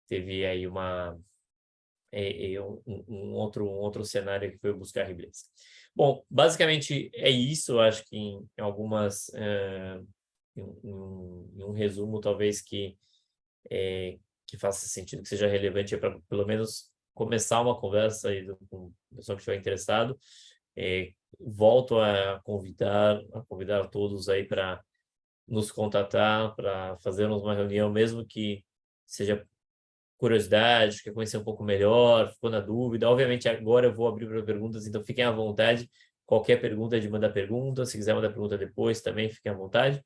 Teve aí um outro cenário que foi buscar a Reblaze. Bom, basicamente é isso. Acho que em um resumo, talvez que faça sentido, que seja relevante para pelo menos começar uma conversa aí com o pessoal que estiver interessado. Volto a convidar todos aí para nos contatar, para fazermos uma reunião, mesmo que seja curiosidade, quer conhecer um pouco melhor, ficou na dúvida. Obviamente, agora eu vou abrir para perguntas, então fiquem à vontade. Qualquer pergunta é de mandar pergunta. Se quiser mandar pergunta depois, também fiquem à vontade.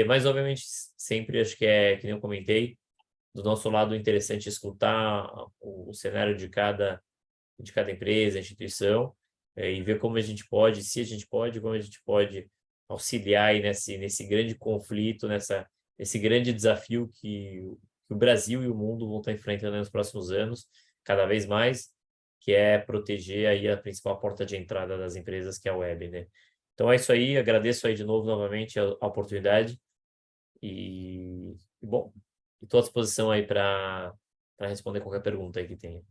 Mas, obviamente, sempre acho que que nem eu comentei, do nosso lado, interessante escutar o cenário de cada empresa, instituição, e ver como a gente pode, se a gente pode, como a gente pode auxiliar aí nesse grande conflito, nesse grande desafio que o Brasil e o mundo vão estar enfrentando nos próximos anos, cada vez mais, que é proteger aí a principal porta de entrada das empresas, que é a web, né? Então é isso aí, agradeço aí de novo, novamente, a oportunidade e bom, estou à disposição aí para responder qualquer pergunta aí que tenha.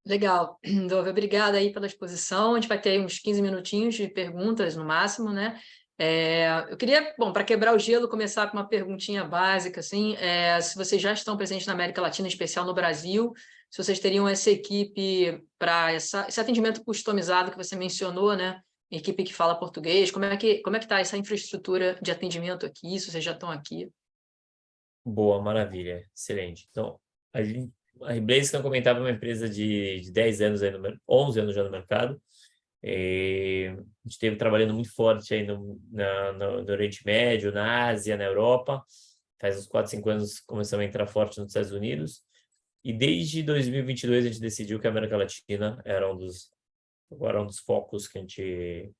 Legal, Dove, obrigada aí pela exposição. A gente vai ter aí uns 15 minutinhos de perguntas no máximo, né? Eu queria, bom, para quebrar o gelo, começar com uma perguntinha básica, assim, se vocês já estão presentes na América Latina, em especial no Brasil, se vocês teriam essa equipe para esse atendimento customizado que você mencionou, né? Equipe que fala português, como é que está essa infraestrutura de atendimento aqui, se vocês já estão aqui? Boa, maravilha, excelente. Então, a Reblaze, que eu comentava, é uma empresa de 10 anos, aí 11 anos já no mercado. A gente esteve trabalhando muito forte aí no Oriente Médio, na Ásia, na Europa. Faz uns 4, 5 anos começamos a entrar forte nos Estados Unidos. E desde 2022 a gente decidiu que a América Latina era agora um dos focos que a gente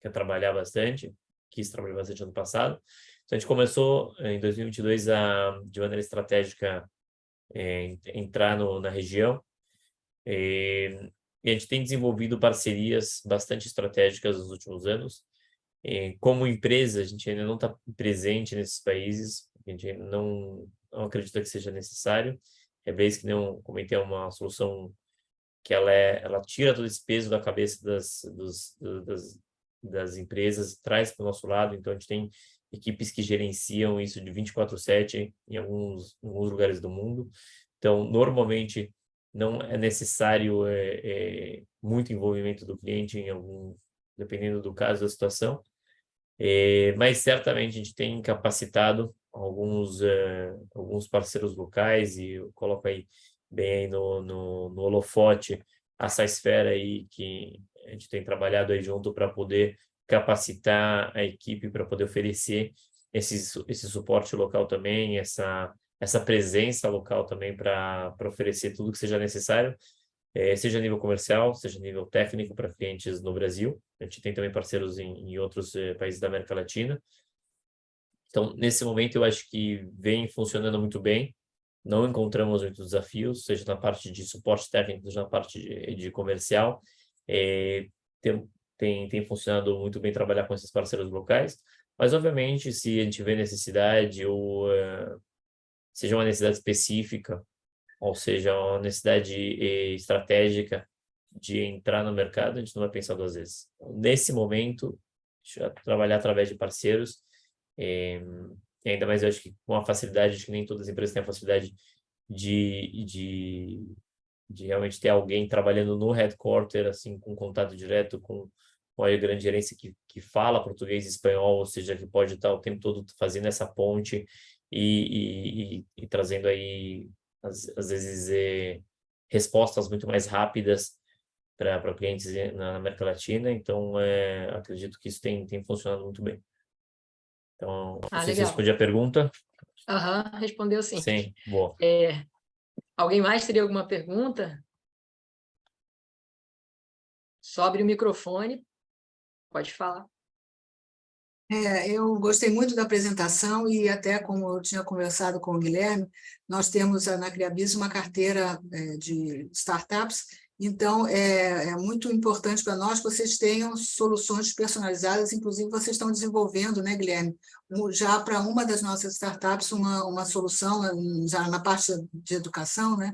quer trabalhar bastante, quis trabalhar bastante ano passado. Então a gente começou em 2022 de maneira estratégica, entrar na região. E a gente tem desenvolvido parcerias bastante estratégicas nos últimos anos. Como empresa, a gente ainda não está presente nesses países, a gente ainda não acredita que seja necessário. É bem isso que não comentei, é uma solução que ela tira todo esse peso da cabeça das empresas, traz para o nosso lado. Então, a gente tem equipes que gerenciam isso de 24/7 em alguns lugares do mundo. Então, normalmente, não é necessário muito envolvimento do cliente, dependendo do caso, da situação. Mas, certamente, a gente tem capacitado alguns parceiros locais, e eu coloco aí bem aí no holofote a SciSfera aí, que a gente tem trabalhado aí junto para poder capacitar a equipe para poder oferecer esse suporte local também, essa presença local também para oferecer tudo que seja necessário, seja a nível comercial, seja a nível técnico para clientes no Brasil. A gente tem também parceiros em outros países da América Latina. Então, nesse momento, eu acho que vem funcionando muito bem. Não encontramos muitos desafios, seja na parte de suporte técnico, seja na parte de comercial. Tem funcionado muito bem trabalhar com esses parceiros locais, mas, obviamente, se a gente vê necessidade, ou seja uma necessidade específica, ou seja uma necessidade estratégica de entrar no mercado, a gente não vai pensar duas vezes. Nesse momento, trabalhar através de parceiros, e ainda mais eu acho que com a facilidade, acho que nem todas as empresas têm a facilidade de realmente ter alguém trabalhando no headquarter, assim, com contato direto com a grande gerência que fala português e espanhol, ou seja, que pode estar o tempo todo fazendo essa ponte e trazendo aí, às vezes, respostas muito mais rápidas para clientes na América Latina. Então, acredito que isso tem funcionado muito bem. Então, não sei se Legal. respondi a pergunta. Respondeu sim. Sim, boa. Alguém mais teria alguma pergunta? Só abre o microfone, pode falar. Eu gostei muito da apresentação, e até como eu tinha conversado com o Guilherme, nós temos na Criabis uma carteira de startups. Então, é muito importante para nós que vocês tenham soluções personalizadas. Inclusive, vocês estão desenvolvendo, né, Guilherme, já para uma das nossas startups, uma solução já na parte de educação, né?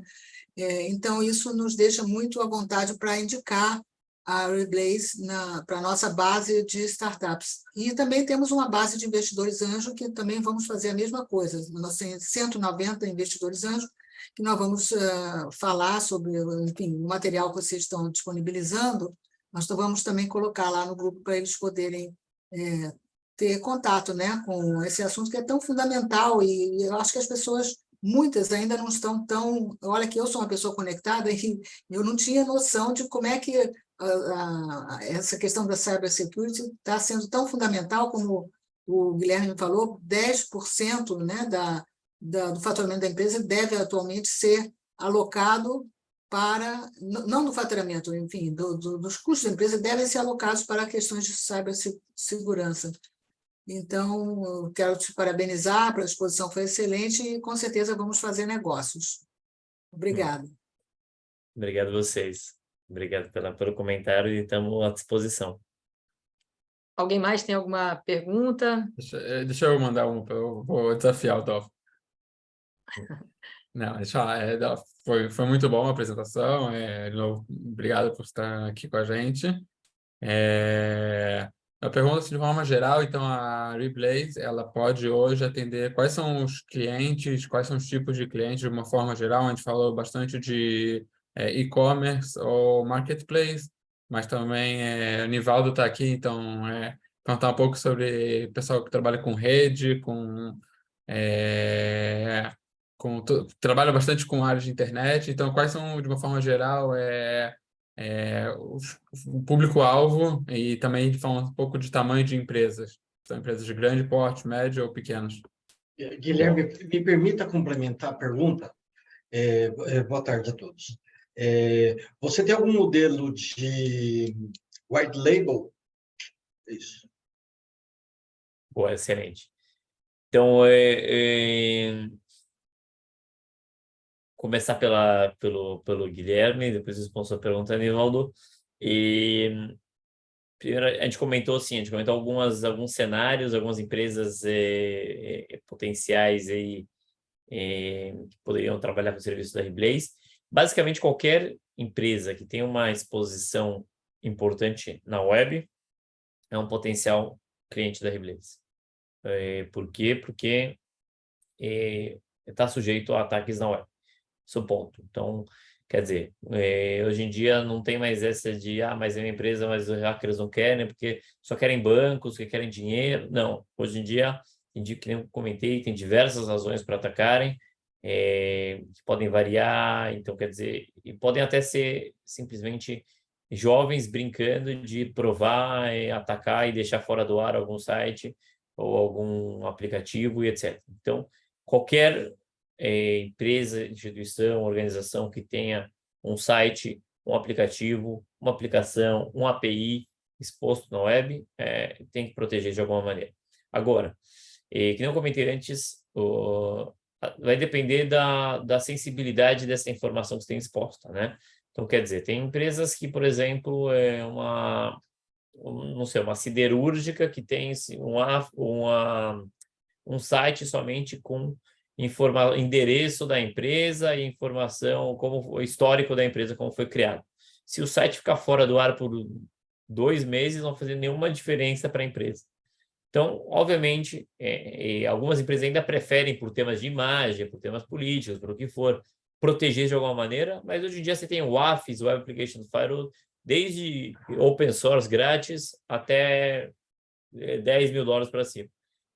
Então, isso nos deixa muito à vontade para indicar a Reblaze para a nossa base de startups. E também temos uma base de investidores anjo, que também vamos fazer a mesma coisa. Nós temos 190 investidores anjo, que nós vamos falar sobre, enfim, o material que vocês estão disponibilizando. Nós vamos também colocar lá no grupo para eles poderem ter contato, né, com esse assunto que é tão fundamental, e eu acho que as pessoas, muitas ainda não estão tão... Olha que eu sou uma pessoa conectada e eu não tinha noção de como é que essa questão da cybersecurity está sendo tão fundamental, como o Guilherme falou. 10%, né, do faturamento da empresa deve atualmente ser alocado para, não do faturamento, enfim, dos custos da empresa, devem ser alocados para questões de cibersegurança. Então, eu quero te parabenizar, a exposição foi excelente e, com certeza, vamos fazer negócios. Obrigada. Obrigado a vocês. Obrigado pelo comentário, e estamos à disposição. Alguém mais tem alguma pergunta? Deixa eu mandar uma, eu vou desafiar o Dolph. Não, deixa eu falar, foi muito bom a apresentação, de novo, obrigado por estar aqui com a gente. A pergunta, assim, de forma geral, então a Reblaze, ela pode hoje atender quais são os clientes, quais são os tipos de clientes de uma forma geral? A gente falou bastante de e-commerce ou marketplace, mas também o Nivaldo está aqui, então contar um pouco sobre o pessoal que trabalha com rede, com trabalha bastante com áreas de internet, então quais são, de uma forma geral, o público-alvo e também de forma um pouco de tamanho de empresas? São empresas de grande porte, médio ou pequenas? Guilherme, me permita complementar a pergunta. Boa tarde a todos. Você tem algum modelo de white label? Isso. Boa, excelente. Então, começar pelo Guilherme, depois respondo a pergunta, Anivaldo. E primeiro, a gente comentou alguns cenários, algumas empresas potenciais aí, que poderiam trabalhar com o serviço da Reblaze. Basicamente, qualquer empresa que tenha uma exposição importante na web é um potencial cliente da Reblaze. Por quê? Porque está sujeito a ataques na web. Esse é o ponto. Então, quer dizer, hoje em dia não tem mais essa de mas é uma empresa, mas os hackers não querem, porque só querem bancos, que querem dinheiro. Não. Hoje em dia, que nem eu comentei, tem diversas razões para atacarem, que podem variar. Então, quer dizer, e podem até ser simplesmente jovens brincando de provar, atacar e deixar fora do ar algum site ou algum aplicativo e etc. Então, qualquer empresa, instituição, organização que tenha um site, um aplicativo, uma aplicação, um API exposto na web, tem que proteger de alguma maneira. Agora, que nem eu comentei antes, vai depender da sensibilidade dessa informação que você tem exposta, né? Então, quer dizer, tem empresas que, por exemplo, não sei, uma siderúrgica que tem um site somente com endereço da empresa e informação, como o histórico da empresa, como foi criado. Se o site ficar fora do ar por 2 meses, não vai fazer nenhuma diferença para a empresa. Então, obviamente, algumas empresas ainda preferem, por temas de imagem, por temas políticos, por o que for, proteger de alguma maneira, mas hoje em dia você tem o WAFs, Web Application Firewall, desde open source grátis até $10.000 para cima.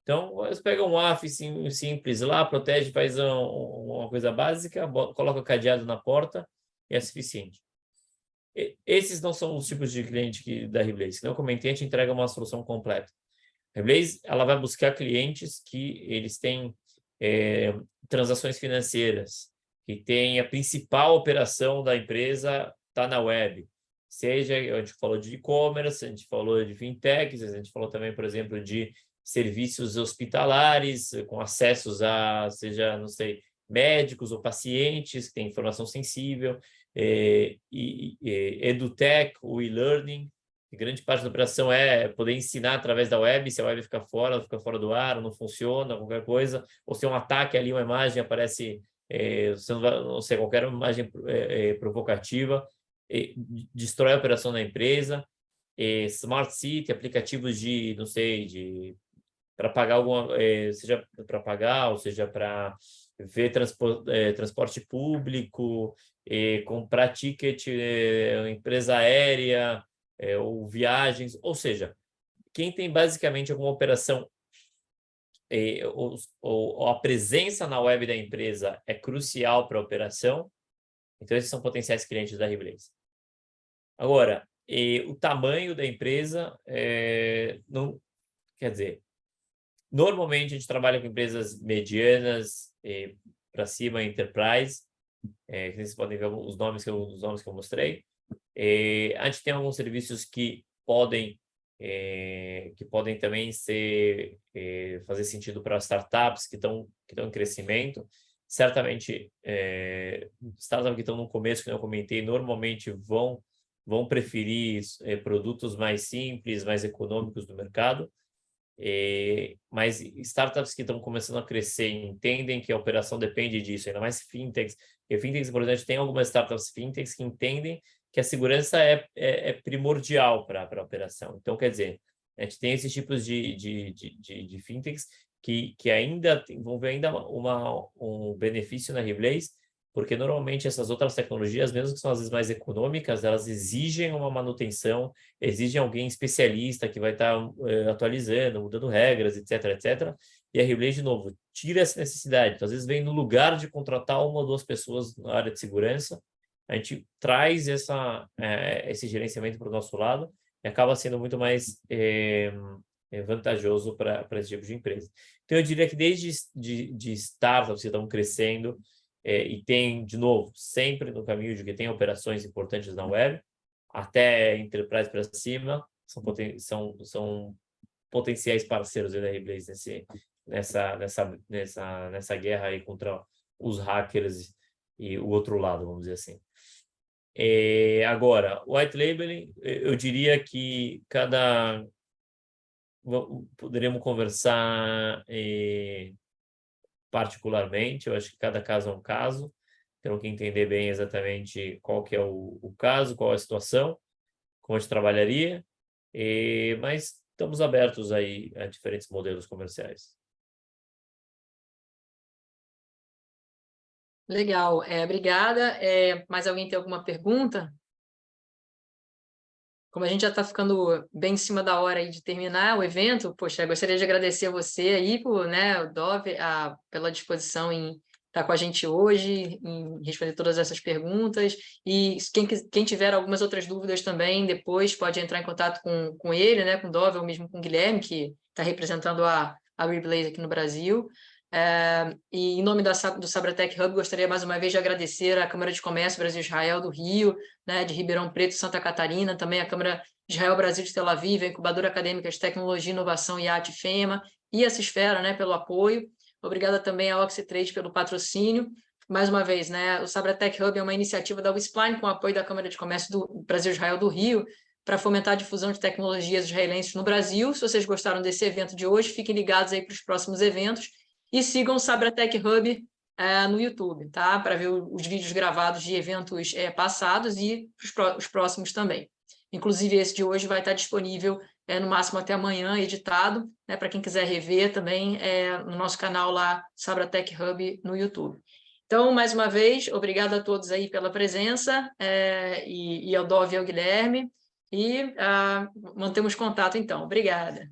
Então, você pega um WAF simples lá, protege, faz uma coisa básica, coloca o cadeado na porta e é suficiente. Esses não são os tipos de cliente da Reblaze. Como eu comentei, a gente entrega uma solução completa. A Reblaze, ela vai buscar clientes que eles têm transações financeiras, que tem a principal operação da empresa está na web. Seja, a gente falou de e-commerce, a gente falou de fintechs, a gente falou também, por exemplo, de serviços hospitalares, com acessos a, seja, não sei, médicos ou pacientes, que têm informação sensível, edutech, o e-learning. Grande parte da operação é poder ensinar através da web, se a web fica fora do ar, não funciona, qualquer coisa, ou se é um ataque ali, uma imagem aparece, não sei, qualquer imagem provocativa, destrói a operação da empresa. Smart City, aplicativos de, não sei, para pagar seja para pagar, ou seja, para ver transporte público, comprar ticket, empresa aérea, ou viagens, ou seja, quem tem basicamente alguma operação ou a presença na web da empresa é crucial para a operação, então esses são potenciais clientes da Reblaze. Agora, o tamanho da empresa, não, quer dizer, normalmente a gente trabalha com empresas medianas para cima, enterprise, vocês podem ver os nomes que eu mostrei. A gente tem alguns serviços que podem também fazer sentido para startups que estão em crescimento. Certamente, startups que estão no começo, que eu comentei, normalmente vão preferir produtos mais simples, mais econômicos do mercado. Mas startups que estão começando a crescer entendem que a operação depende disso, ainda mais fintechs. Porque fintechs, por exemplo, tem algumas startups fintechs que entendem que a segurança é primordial para a operação. Então, quer dizer, a gente tem esses tipos de fintechs que ainda vão ver ainda um benefício na Reblaze, porque normalmente essas outras tecnologias, mesmo que são às vezes mais econômicas, elas exigem uma manutenção, exigem alguém especialista que vai estar atualizando, mudando regras, etc., etc. E a Reblaze, de novo, tira essa necessidade. Então, às vezes vem no lugar de contratar 1 ou 2 pessoas na área de segurança, a gente traz esse gerenciamento para o nosso lado e acaba sendo muito mais vantajoso para esse tipo de empresa. Então, eu diria que desde de startups que estão crescendo e tem, de novo, sempre no caminho de que tem operações importantes na web, até enterprise para cima, são potenciais parceiros da Reblaze nessa guerra aí contra os hackers e o outro lado, vamos dizer assim. Agora, white labeling, eu diria que poderíamos conversar particularmente, eu acho que cada caso é um caso, temos que entender bem exatamente qual que é o caso, qual é a situação, como a gente trabalharia, mas estamos abertos aí a diferentes modelos comerciais. Legal, obrigada. Mais alguém tem alguma pergunta? Como a gente já está ficando bem em cima da hora aí de terminar o evento, poxa, eu gostaria de agradecer a você aí, o Dov, pela disposição em estar com a gente hoje, em responder todas essas perguntas. E quem tiver algumas outras dúvidas também, depois pode entrar em contato com ele, né, com o Dov, ou mesmo com o Guilherme, que está representando a Reblaze aqui no Brasil. E em nome do Sabratech Hub, gostaria mais uma vez de agradecer à Câmara de Comércio Brasil-Israel do Rio, né, de Ribeirão Preto, Santa Catarina, também a Câmara de Israel-Brasil de Tel Aviv, a Incubadora Acadêmica de Tecnologia, Inovação IAT FEMA, e a Cisfera, né, pelo apoio. Obrigada também à Oxytrade pelo patrocínio. Mais uma vez, né, o Sabratech Hub é uma iniciativa da Wispline com o apoio da Câmara de Comércio do Brasil-Israel do Rio, para fomentar a difusão de tecnologias israelenses no Brasil. Se vocês gostaram desse evento de hoje, fiquem ligados aí para os próximos eventos. E sigam o Sabratech Hub no YouTube, tá? Para ver os vídeos gravados de eventos passados e os próximos também. Inclusive, esse de hoje vai estar disponível no máximo até amanhã, editado, né? Para quem quiser rever também no nosso canal lá, Sabratech Hub, no YouTube. Então, mais uma vez, obrigado a todos aí pela presença, e ao Dov e ao Guilherme, e mantemos contato, então. Obrigada.